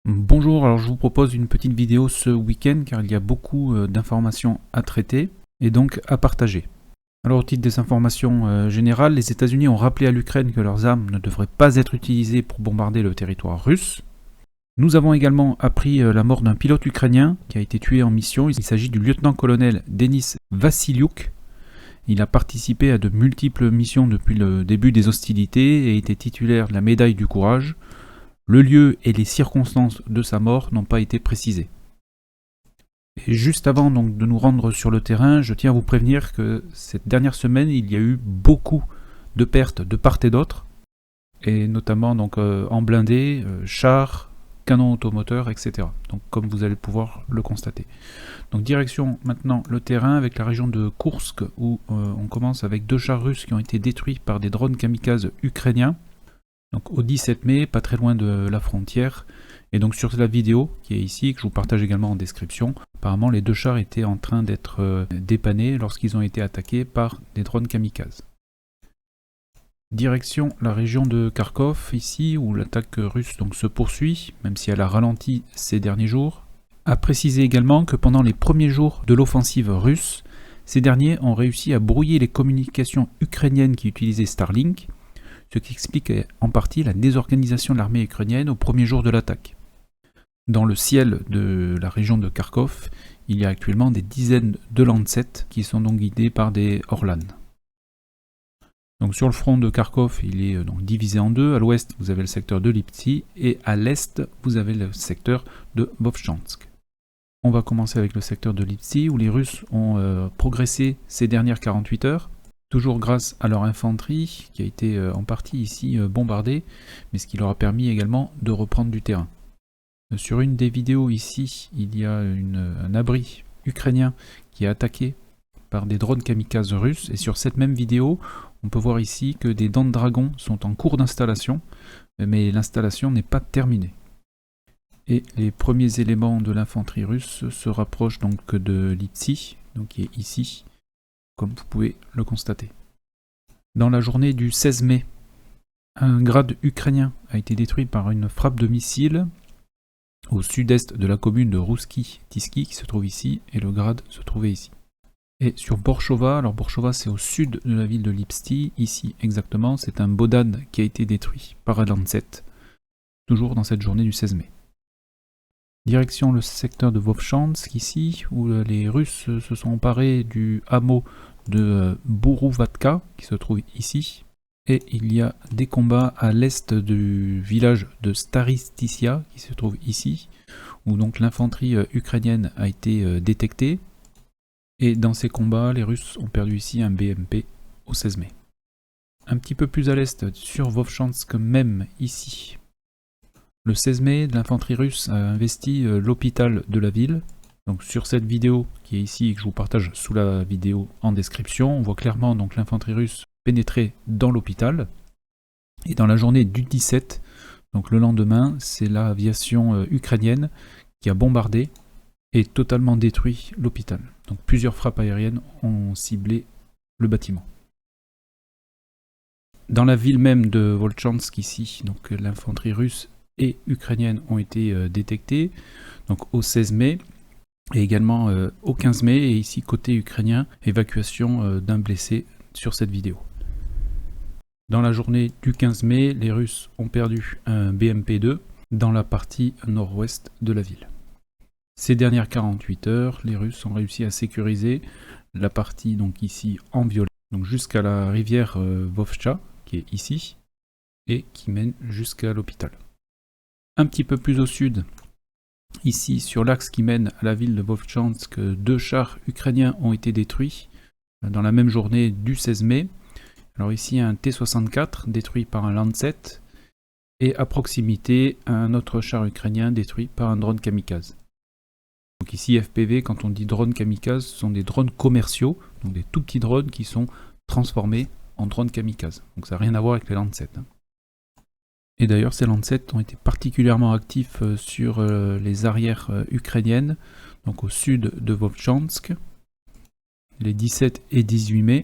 Bonjour, alors je vous propose une petite vidéo ce week-end car il y a beaucoup d'informations à traiter et donc à partager. Alors au titre des informations générales, les États-Unis ont rappelé à l'Ukraine que leurs armes ne devraient pas être utilisées pour bombarder le territoire russe. Nous avons également appris la mort d'un pilote ukrainien qui a été tué en mission. Il s'agit du lieutenant-colonel Denis Vassiliuk. Il a participé à de multiples missions depuis le début des hostilités et était titulaire de la médaille du courage. Le lieu et les circonstances de sa mort n'ont pas été précisées. Et juste avant donc de nous rendre sur le terrain, je tiens à vous prévenir que cette dernière semaine, il y a eu beaucoup de pertes de part et d'autre, et notamment donc en blindés, chars, canons automoteurs, etc. Donc comme vous allez pouvoir le constater. Donc direction maintenant le terrain avec la région de Koursk où on commence avec 2 chars russes qui ont été détruits par des drones kamikazes ukrainiens. Donc au 17 mai, pas très loin de la frontière. Et donc sur la vidéo qui est ici, que je vous partage également en description, apparemment les 2 chars étaient en train d'être dépannés lorsqu'ils ont été attaqués par des drones kamikazes. Direction la région de Kharkov, ici, où l'attaque russe donc se poursuit, même si elle a ralenti ces derniers jours. À préciser également que pendant les premiers jours de l'offensive russe, ces derniers ont réussi à brouiller les communications ukrainiennes qui utilisaient Starlink, ce qui explique en partie la désorganisation de l'armée ukrainienne au premier jour de l'attaque. Dans le ciel de la région de Kharkov, il y a actuellement des dizaines de Lancet qui sont donc guidés par des Orlan. Donc sur le front de Kharkov, il est donc divisé en deux. À l'ouest, vous avez le secteur de Liptsi et à l'est, vous avez le secteur de Vovchansk. On va commencer avec le secteur de Liptsi où les Russes ont progressé ces dernières 48 heures. Toujours grâce à leur infanterie, qui a été en partie ici bombardée, mais ce qui leur a permis également de reprendre du terrain. Sur une des vidéos ici, il y a un abri ukrainien qui est attaqué par des drones kamikazes russes, et sur cette même vidéo, on peut voir ici que des dents de dragon sont en cours d'installation, mais l'installation n'est pas terminée. Et les premiers éléments de l'infanterie russe se rapprochent donc de Liptsi, donc qui est ici, comme vous pouvez le constater. Dans la journée du 16 mai, un grade ukrainien a été détruit par une frappe de missile au sud-est de la commune de Rouski-Tiski qui se trouve ici, et le grade se trouvait ici. Et sur Borchova, alors Borchova c'est au sud de la ville de Liptsi, ici exactement, c'est un Bodan qui a été détruit par un Lancet, toujours dans cette journée du 16 mai. Direction le secteur de Vovchansk ici, où les Russes se sont emparés du hameau de Bourouvatka, qui se trouve ici. Et il y a des combats à l'est du village de Staristisia, qui se trouve ici, où donc l'infanterie ukrainienne a été détectée. Et dans ces combats, les Russes ont perdu ici un BMP au 16 mai. Un petit peu plus à l'est, sur Vovchansk même, ici, le 16 mai, l'infanterie russe a investi l'hôpital de la ville. Donc sur cette vidéo qui est ici et que je vous partage sous la vidéo en description, on voit clairement donc l'infanterie russe pénétrer dans l'hôpital. Et dans la journée du 17, donc le lendemain, c'est l'aviation ukrainienne qui a bombardé et totalement détruit l'hôpital. Donc plusieurs frappes aériennes ont ciblé le bâtiment. Dans la ville même de Volchansk ici, donc l'infanterie russe et ukrainiennes ont été détectées, donc au 16 mai, et également au 15 mai, et ici côté ukrainien, évacuation d'un blessé sur cette vidéo. Dans la journée du 15 mai, les Russes ont perdu un BMP-2 dans la partie nord-ouest de la ville. Ces dernières 48 heures, les Russes ont réussi à sécuriser la partie donc ici en violet, donc jusqu'à la rivière Vovcha, qui est ici, et qui mène jusqu'à l'hôpital. Un petit peu plus au sud, ici sur l'axe qui mène à la ville de Vovchansk, 2 chars ukrainiens ont été détruits dans la même journée du 16 mai. Alors ici un T-64 détruit par un Lancet, et à proximité un autre char ukrainien détruit par un drone kamikaze. Donc ici FPV, quand on dit drone kamikaze, ce sont des drones commerciaux, donc des tout petits drones qui sont transformés en drones kamikaze. Donc ça n'a rien à voir avec les Lancet. Et d'ailleurs, ces Lancet ont été particulièrement actifs sur les arrières ukrainiennes, donc au sud de Vovchansk, les 17 et 18 mai.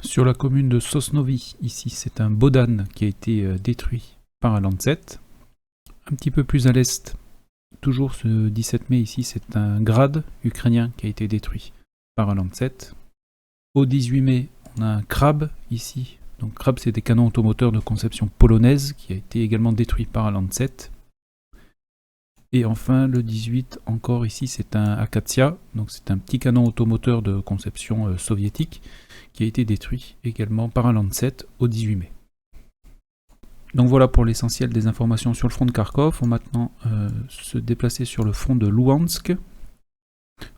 Sur la commune de Sosnovi, ici, c'est un Bodan qui a été détruit par un Lancet. Un petit peu plus à l'est, toujours ce 17 mai ici, c'est un grad ukrainien qui a été détruit par un Lancet. Au 18 mai, on a un Krab ici. Donc Krab, c'est des canons automoteurs de conception polonaise qui a été également détruit par un Lancet. Et enfin, le 18, encore ici, c'est un Akatia. Donc c'est un petit canon automoteur de conception soviétique qui a été détruit également par un Lancet au 18 mai. Donc voilà pour l'essentiel des informations sur le front de Kharkov. On va maintenant se déplacer sur le front de Louhansk,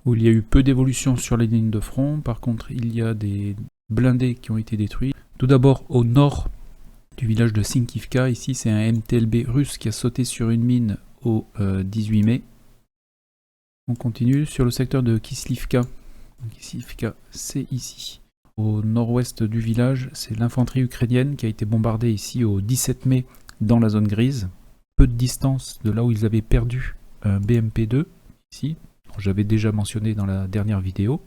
où il y a eu peu d'évolution sur les lignes de front. Par contre, il y a des blindés qui ont été détruits. Tout d'abord au nord du village de Sinkivka. Ici, c'est un MTLB russe qui a sauté sur une mine au 18 mai. On continue sur le secteur de Kislivka. Kislivka, c'est ici. Au nord-ouest du village, c'est l'infanterie ukrainienne qui a été bombardée ici au 17 mai dans la zone grise. Peu de distance de là où ils avaient perdu un BMP-2, ici, dont j'avais déjà mentionné dans la dernière vidéo.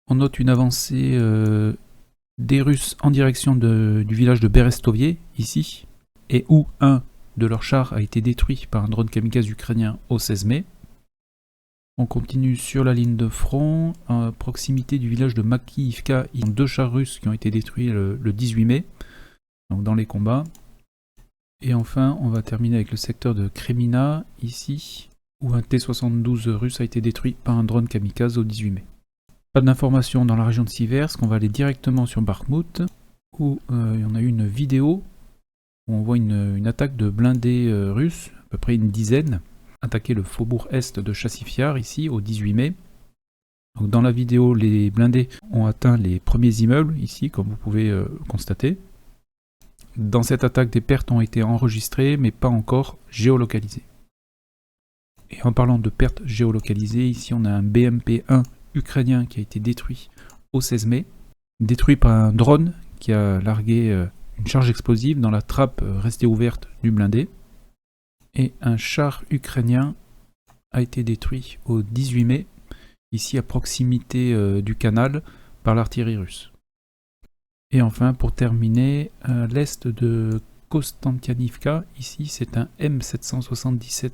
On note une avancée des Russes en direction du village de Berestovie, ici, et où un de leurs chars a été détruit par un drone kamikaze ukrainien au 16 mai. On continue sur la ligne de front, à proximité du village de Makiivka. Il y a 2 chars russes qui ont été détruits le 18 mai, donc dans les combats. Et enfin, on va terminer avec le secteur de Kremina, ici, où un T-72 russe a été détruit par un drone kamikaze au 18 mai. Pas d'informations dans la région de Siversk, on va aller directement sur Bakhmut, où on a eu une vidéo où on voit une attaque de blindés russes, à peu près une dizaine, attaquer le faubourg est de Chassifiar, ici, au 18 mai. Donc dans la vidéo, les blindés ont atteint les premiers immeubles, ici, comme vous pouvez constater. Dans cette attaque, des pertes ont été enregistrées, mais pas encore géolocalisées. Et en parlant de pertes géolocalisées, ici on a un BMP-1 ukrainien qui a été détruit au 16 mai, détruit par un drone qui a largué une charge explosive dans la trappe restée ouverte du blindé. Et un char ukrainien a été détruit au 18 mai, ici à proximité du canal, par l'artillerie russe. Et enfin, pour terminer, à l'est de Kostantianivka, ici c'est un M777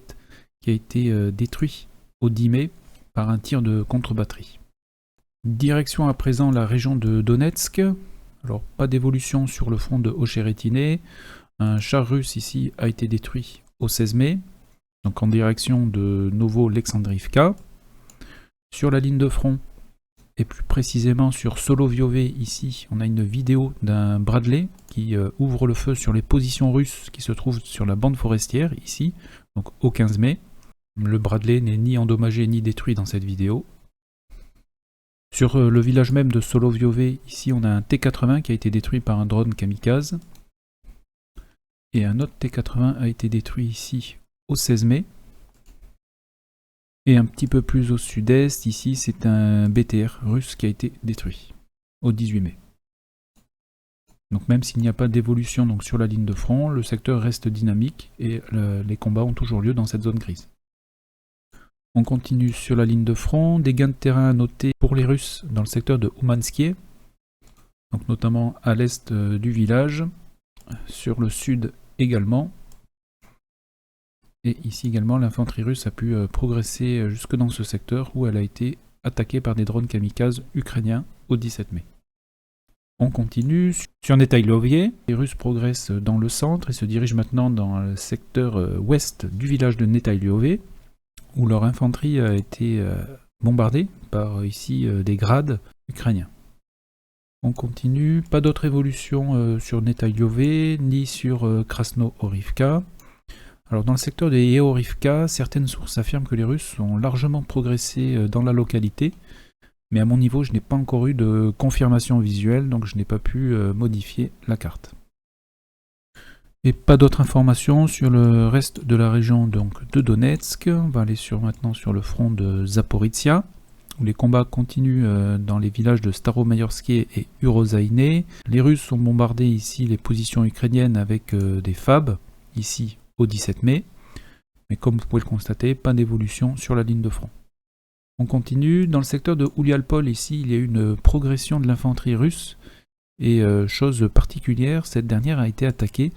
qui a été détruit au 10 mai par un tir de contre-batterie. Direction à présent la région de Donetsk. Alors pas d'évolution sur le front de Ocheretine. Un char russe ici a été détruit au 16 mai, donc en direction de Novo-Alexandrivka. Sur la ligne de front, et plus précisément sur Soloviove, ici, on a une vidéo d'un Bradley qui ouvre le feu sur les positions russes qui se trouvent sur la bande forestière, ici, donc au 15 mai. Le Bradley n'est ni endommagé ni détruit dans cette vidéo. Sur le village même de Soloviove, ici, on a un T-80 qui a été détruit par un drone kamikaze. Et un autre T-80 a été détruit ici au 16 mai. Et un petit peu plus au sud-est, ici, c'est un BTR russe qui a été détruit au 18 mai. Donc même s'il n'y a pas d'évolution donc sur la ligne de front, le secteur reste dynamique et les combats ont toujours lieu dans cette zone grise. On continue sur la ligne de front, des gains de terrain à noter pour les Russes dans le secteur de Oumanskie, donc notamment à l'est du village, sur le sud également. Et ici également, l'infanterie russe a pu progresser jusque dans ce secteur où elle a été attaquée par des drones kamikazes ukrainiens au 17 mai. On continue sur Netailovie. Les Russes progressent dans le centre et se dirigent maintenant dans le secteur ouest du village de Netailovie, où leur infanterie a été bombardée par ici des grades ukrainiens. On continue, pas d'autre évolution sur Netailovie ni sur Krasno-Horivka. Alors dans le secteur de Yeorivka, certaines sources affirment que les Russes ont largement progressé dans la localité, mais à mon niveau je n'ai pas encore eu de confirmation visuelle, donc je n'ai pas pu modifier la carte. Et pas d'autres informations sur le reste de la région donc, de Donetsk. On va aller maintenant sur le front de Zaporizhia, où les combats continuent dans les villages de Staromayorsky et Urozaïne. Les Russes ont bombardé ici les positions ukrainiennes avec des FAB, ici au 17 mai. Mais comme vous pouvez le constater, pas d'évolution sur la ligne de front. On continue. Dans le secteur de Oulialpol, ici, il y a eu une progression de l'infanterie russe. Et chose particulière, cette dernière a été attaquée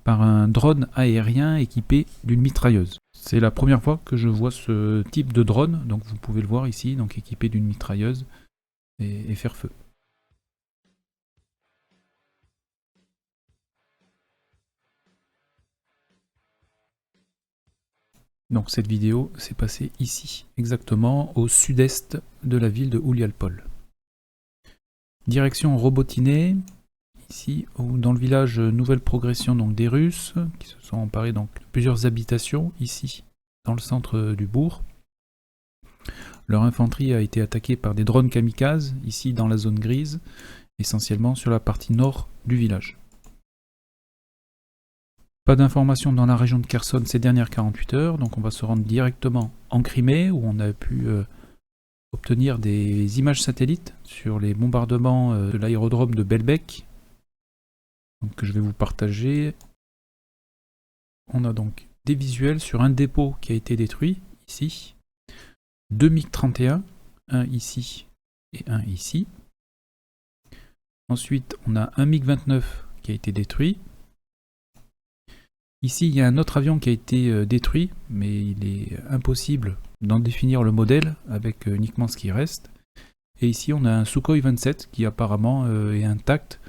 par un drone aérien équipé d'une mitrailleuse. C'est la première fois que je vois ce type de drone, donc vous pouvez le voir ici, donc équipé d'une mitrailleuse et faire feu. Donc cette vidéo s'est passée ici, exactement au sud-est de la ville de Oulialpol. Direction Robotiné, ici dans le village Nouvelle Progression donc des Russes, qui se sont emparés donc de plusieurs habitations ici, dans le centre du bourg. Leur infanterie a été attaquée par des drones kamikazes, ici dans la zone grise, essentiellement sur la partie nord du village. Pas d'informations dans la région de Kherson ces dernières 48 heures, donc on va se rendre directement en Crimée, où on a pu obtenir des images satellites sur les bombardements de l'aérodrome de Belbek, donc, que je vais vous partager. On a donc des visuels sur un dépôt qui a été détruit, ici. 2 MiG-31, un ici et un ici. Ensuite, on a un MiG-29 qui a été détruit. Ici, il y a un autre avion qui a été détruit, mais il est impossible d'en définir le modèle avec uniquement ce qui reste. Et ici, on a un Sukhoi 27 qui apparemment est intact.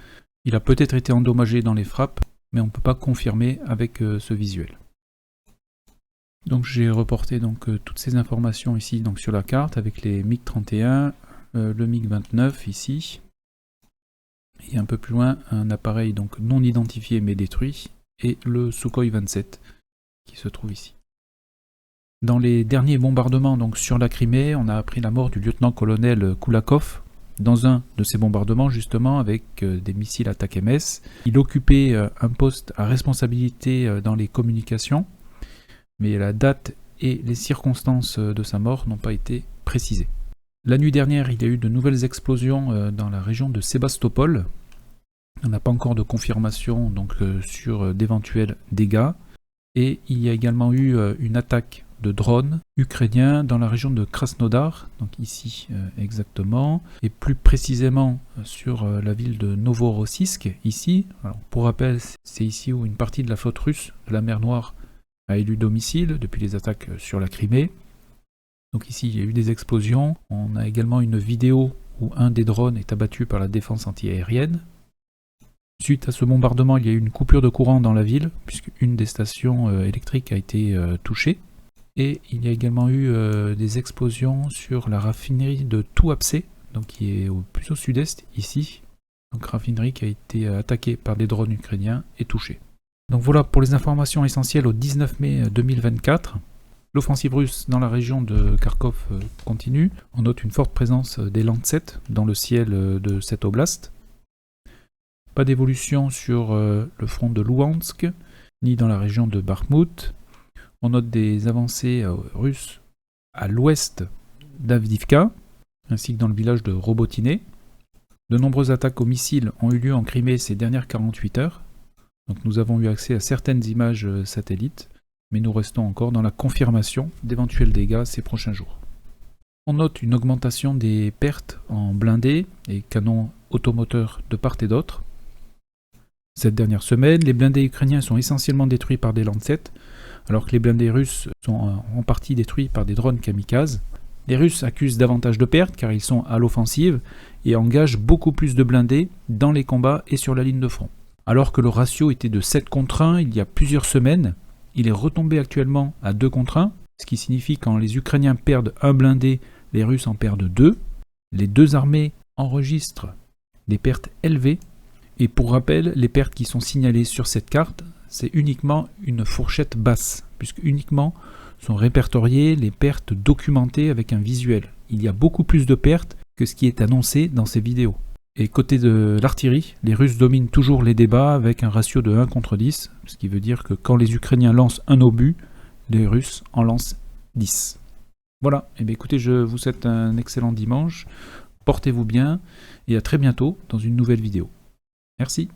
Il a peut-être été endommagé dans les frappes, mais on ne peut pas confirmer avec ce visuel. Donc j'ai reporté donc toutes ces informations ici donc sur la carte avec les MiG-31, le MiG-29 ici. Et un peu plus loin, un appareil donc non identifié mais détruit, et le Sukhoi 27 qui se trouve ici. Dans les derniers bombardements donc sur la Crimée, on a appris la mort du lieutenant-colonel Koulakov dans un de ces bombardements justement avec des missiles attaques-MS. Il occupait un poste à responsabilité dans les communications, mais la date et les circonstances de sa mort n'ont pas été précisées. La nuit dernière, il y a eu de nouvelles explosions dans la région de Sébastopol. On n'a pas encore de confirmation donc, sur d'éventuels dégâts. Et il y a également eu une attaque de drones ukrainiens dans la région de Krasnodar, donc ici exactement, et plus précisément sur la ville de Novorossiysk, ici. Alors, pour rappel, c'est ici où une partie de la flotte russe de la mer Noire a élu domicile depuis les attaques sur la Crimée. Donc ici, il y a eu des explosions. On a également une vidéo où un des drones est abattu par la défense antiaérienne. Suite à ce bombardement, il y a eu une coupure de courant dans la ville, puisqu'une des stations électriques a été touchée. Et il y a également eu des explosions sur la raffinerie de Tuapse, donc qui est plus au sud-est, ici. Donc raffinerie qui a été attaquée par des drones ukrainiens et touchée. Donc voilà pour les informations essentielles au 19 mai 2024. L'offensive russe dans la région de Kharkov continue. On note une forte présence des Lancet dans le ciel de cette oblast. Pas d'évolution sur le front de Louhansk, ni dans la région de Bakhmout. On note des avancées russes à l'ouest d'Avdivka, ainsi que dans le village de Robotiné. De nombreuses attaques aux missiles ont eu lieu en Crimée ces dernières 48 heures. Donc nous avons eu accès à certaines images satellites, mais nous restons encore dans la confirmation d'éventuels dégâts ces prochains jours. On note une augmentation des pertes en blindés et canons automoteurs de part et d'autre. Cette dernière semaine, les blindés ukrainiens sont essentiellement détruits par des Lancet, alors que les blindés russes sont en partie détruits par des drones kamikazes. Les Russes accusent davantage de pertes car ils sont à l'offensive et engagent beaucoup plus de blindés dans les combats et sur la ligne de front. Alors que le ratio était de 7 contre 1 il y a plusieurs semaines, il est retombé actuellement à 2 contre 1, ce qui signifie que quand les Ukrainiens perdent un blindé, les Russes en perdent 2. Les deux armées enregistrent des pertes élevées. Et pour rappel, les pertes qui sont signalées sur cette carte, c'est uniquement une fourchette basse, puisque uniquement sont répertoriées les pertes documentées avec un visuel. Il y a beaucoup plus de pertes que ce qui est annoncé dans ces vidéos. Et côté de l'artillerie, les Russes dominent toujours les débats avec un ratio de 1 contre 10, ce qui veut dire que quand les Ukrainiens lancent un obus, les Russes en lancent 10. Voilà, et bien écoutez, je vous souhaite un excellent dimanche, portez-vous bien, et à très bientôt dans une nouvelle vidéo. Merci.